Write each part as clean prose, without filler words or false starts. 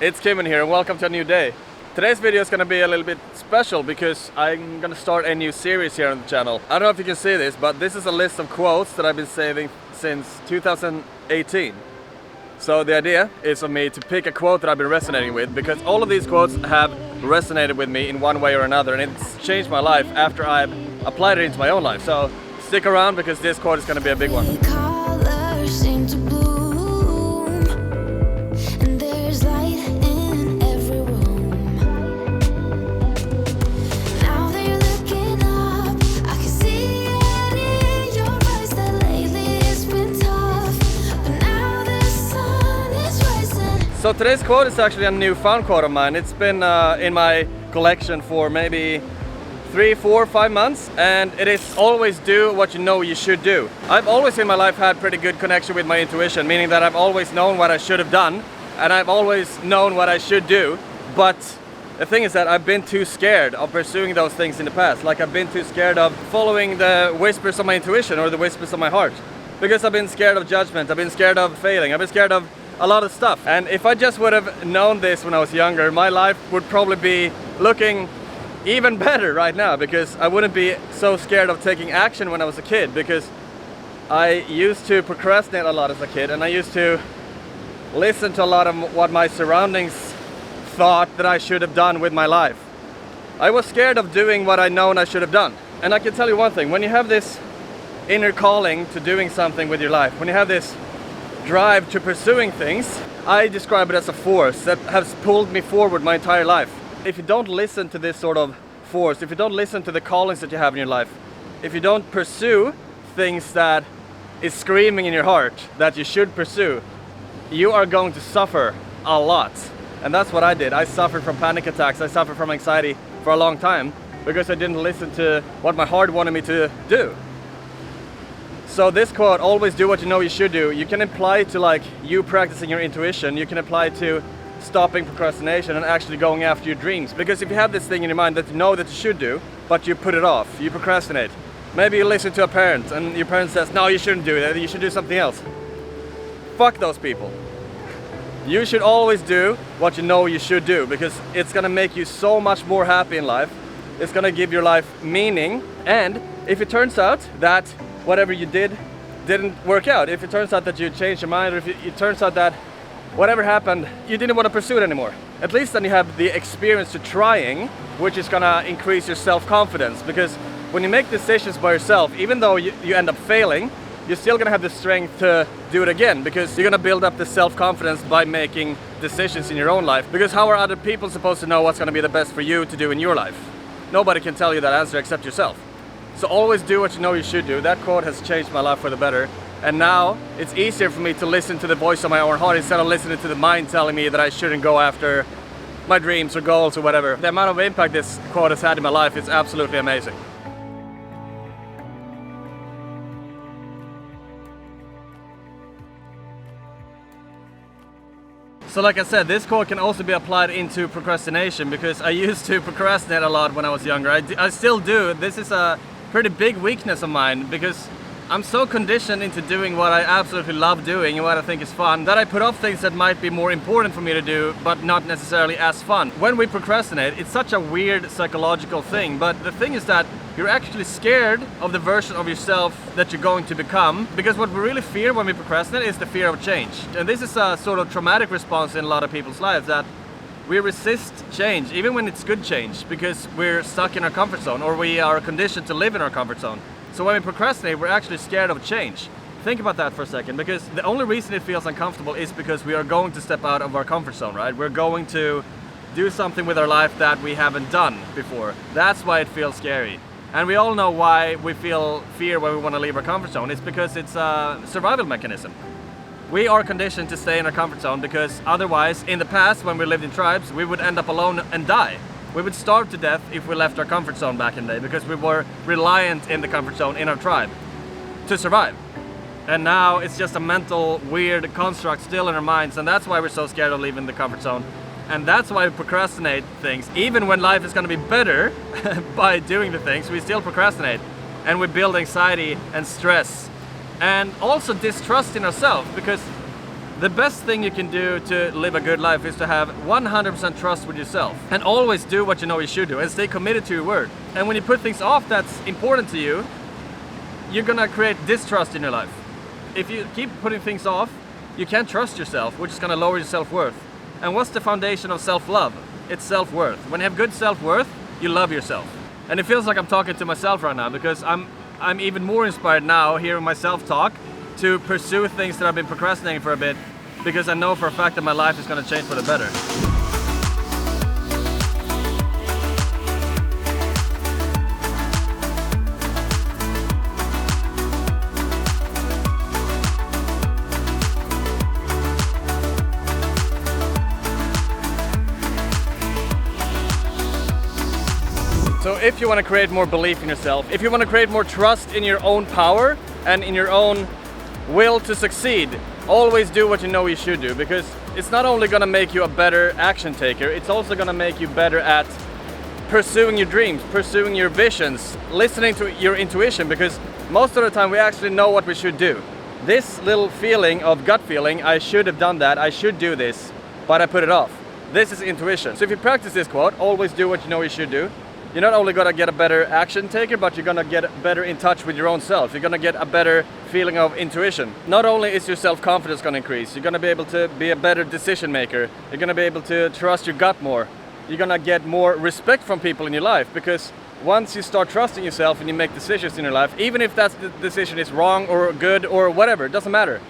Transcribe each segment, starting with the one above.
It's Kimon here and welcome to a new day. Today's video is going to be a little bit special because I'm going to start a new series here on the channel. I don't know if you can see this, but this is a list of quotes that I've been saving since 2018. So the idea is for me to pick a quote that I've been resonating with, because all of these quotes have resonated with me in one way or another, and it's changed my life after I've applied it into my own life. So stick around because this quote is going to be a big one. Colors seem to bloom, and there's light in every room. Now that you're looking up, I can see it in your eyes that lately it's been tough, but now the sun is rising. So today's quote is actually a newfound quote of mine. It's been in my collection for maybe 3, 4, 5 months, and it is always do what you know you should do. I've always in my life had pretty good connection with my intuition, meaning that I've always known what I should have done and I've always known what I should do, but the thing is that I've been too scared of pursuing those things in the past. Like I've been too scared of following the whispers of my intuition or the whispers of my heart, because I've been scared of judgment, I've been scared of failing, I've been scared of a lot of stuff. And if I just would have known this when I was younger, my life would probably be looking even better right now, because I wouldn't be so scared of taking action when I was a kid, because I used to procrastinate a lot as a kid, and I used to listen to a lot of what my surroundings thought that I should have done with my life. I was scared of doing what I known I should have done. And I can tell you one thing, when you have this inner calling to doing something with your life, when you have this drive to pursuing things, I describe it as a force that has pulled me forward my entire life. If you don't listen to this sort of force, if you don't listen to the callings that you have in your life, if you don't pursue things that is screaming in your heart that you should pursue, you are going to suffer a lot. And that's what I did. I suffered from panic attacks, I suffered from anxiety for a long time because I didn't listen to what my heart wanted me to do. So this quote, always do what you know you should do, you can apply to like you practicing your intuition, you can apply to stopping procrastination and actually going after your dreams. Because if you have this thing in your mind that you know that you should do, but you put it off, you procrastinate. Maybe you listen to a parent and your parent says, no, you shouldn't do that, you should do something else. Fuck those people. You should always do what you know you should do, because it's gonna make you so much more happy in life. It's gonna give your life meaning. And if it turns out that whatever you did didn't work out, if it turns out that you changed your mind, or if it turns out that whatever happened, you didn't want to pursue it anymore, at least then you have the experience to trying, which is gonna increase your self-confidence. Because when you make decisions by yourself, even though you end up failing, you're still gonna have the strength to do it again, because you're gonna build up the self-confidence by making decisions in your own life. Because how are other people supposed to know what's gonna be the best for you to do in your life? Nobody can tell you that answer except yourself. So always do what you know you should do. That quote has changed my life for the better. And now it's easier for me to listen to the voice of my own heart instead of listening to the mind telling me that I shouldn't go after my dreams or goals or whatever. The amount of impact this quote has had in my life is absolutely amazing. So like I said, this quote can also be applied into procrastination, because I used to procrastinate a lot when I was younger. I still do. This is a pretty big weakness of mine, because I'm so conditioned into doing what I absolutely love doing and what I think is fun, that I put off things that might be more important for me to do, but not necessarily as fun. When we procrastinate, it's such a weird psychological thing, but the thing is that you're actually scared of the version of yourself that you're going to become, because what we really fear when we procrastinate is the fear of change. And this is a sort of traumatic response in a lot of people's lives, that we resist change, even when it's good change, because we're stuck in our comfort zone, or we are conditioned to live in our comfort zone. So when we procrastinate, we're actually scared of change. Think about that for a second, because the only reason it feels uncomfortable is because we are going to step out of our comfort zone, right? We're going to do something with our life that we haven't done before. That's why it feels scary. And we all know why we feel fear when we want to leave our comfort zone. It's because it's a survival mechanism. We are conditioned to stay in our comfort zone because otherwise, in the past, when we lived in tribes, we would end up alone and die. We would starve to death if we left our comfort zone back in the day, because we were reliant in the comfort zone in our tribe to survive. And now it's just a mental, weird construct still in our minds, and that's why we're so scared of leaving the comfort zone. And that's why we procrastinate things. Even when life is going to be better by doing the things, we still procrastinate. And we build anxiety and stress. And also distrust in ourselves, because The best thing you can do to live a good life is to have 100% trust with yourself and always do what you know you should do and stay committed to your word. And when you put things off that's important to you, you're gonna create distrust in your life. If you keep putting things off, you can't trust yourself, which is gonna lower your self-worth. And what's the foundation of self-love? It's self-worth. When you have good self-worth, you love yourself. And it feels like I'm talking to myself right now because I'm even more inspired now hearing myself talk to pursue things that I've been procrastinating for a bit, because I know for a fact that my life is going to change for the better. So if you want to create more belief in yourself, if you want to create more trust in your own power and in your own will to succeed, always do what you know you should do, because it's not only going to make you a better action taker, it's also going to make you better at pursuing your dreams, pursuing your visions, listening to your intuition, because most of the time we actually know what we should do. This little feeling of gut feeling, I should have done that, I should do this, but I put it off. This is intuition. So if you practice this quote, always do what you know you should do, you're not only gonna get a better action taker, but you're gonna get better in touch with your own self. You're gonna get a better feeling of intuition. Not only is your self-confidence gonna increase, you're gonna be able to be a better decision maker. You're gonna be able to trust your gut more. You're gonna get more respect from people in your life, because once you start trusting yourself and you make decisions in your life, even if that decision is wrong or good or whatever, it doesn't matter.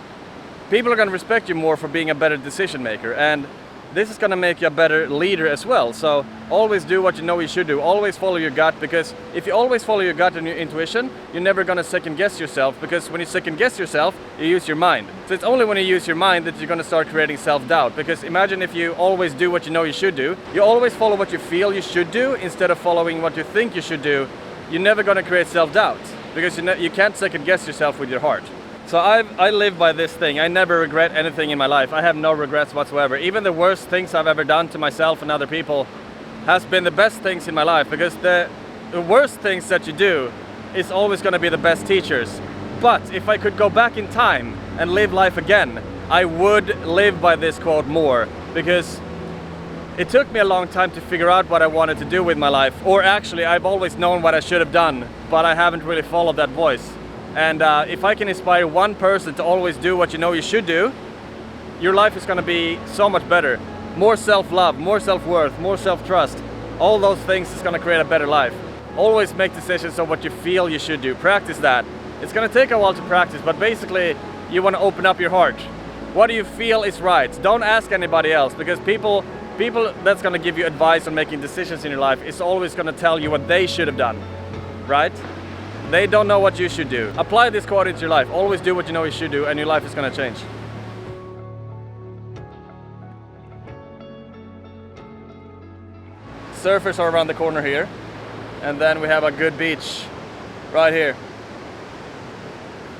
People are gonna respect you more for being a better decision maker, and this is gonna make you a better leader as well. So always do what you know you should do. Always follow your gut, because if you always follow your gut and your intuition, you're never gonna second guess yourself, because when you second guess yourself, you use your mind. So it's only when you use your mind that you're gonna start creating self-doubt, because imagine if you always do what you know you should do, you always follow what you feel you should do instead of following what you think you should do, you're never gonna create self-doubt, because you can't second guess yourself with your heart. So I live by this thing. I never regret anything in my life. I have no regrets whatsoever. Even the worst things I've ever done to myself and other people has been the best things in my life, because the worst things that you do is always going to be the best teachers. But if I could go back in time and live life again, I would live by this quote more, because it took me a long time to figure out what I wanted to do with my life. Or actually, I've always known what I should have done, but I haven't really followed that voice. And if I can inspire one person to always do what you know you should do, your life is going to be so much better. More self-love, more self-worth, more self-trust. All those things is going to create a better life. Always make decisions of what you feel you should do. Practice that. It's going to take a while to practice, but basically you want to open up your heart. What do you feel is right? Don't ask anybody else, because people that's going to give you advice on making decisions in your life is always going to tell you what they should have done, right? They don't know what you should do. Apply this quote into your life. Always do what you know you should do, and your life is going to change. Surfers are around the corner here, and then we have a good beach right here.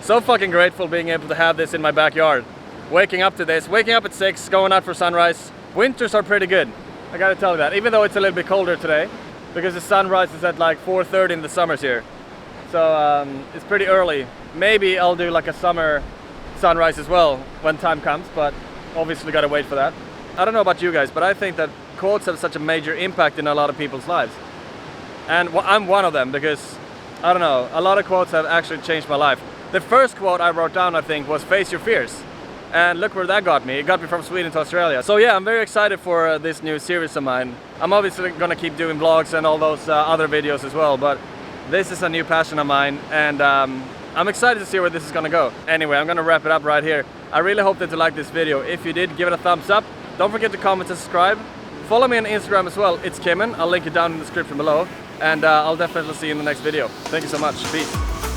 So fucking grateful being able to have this in my backyard. Waking up to this, waking up at 6, going out for sunrise. Winters are pretty good, I gotta tell you that, even though it's a little bit colder today, because the sunrise is at like 4:30 in the summers here. So it's pretty early. Maybe I'll do like a summer sunrise as well when time comes, but obviously gotta wait for that. I don't know about you guys, but I think that quotes have such a major impact in a lot of people's lives. And I'm one of them, because, I don't know, a lot of quotes have actually changed my life. The first quote I wrote down, I think, was "Face your fears." And look where that got me. It got me from Sweden to Australia. So yeah, I'm very excited for this new series of mine. I'm obviously gonna keep doing vlogs and all those other videos as well, but this is a new passion of mine, and I'm excited to see where this is gonna go. Anyway, I'm gonna wrap it up right here. I really hope that you liked this video. If you did, give it a thumbs up. Don't forget to comment and subscribe. Follow me on Instagram as well. It's Kimmen. I'll link it down in the description below. And I'll definitely see you in the next video. Thank you so much. Peace.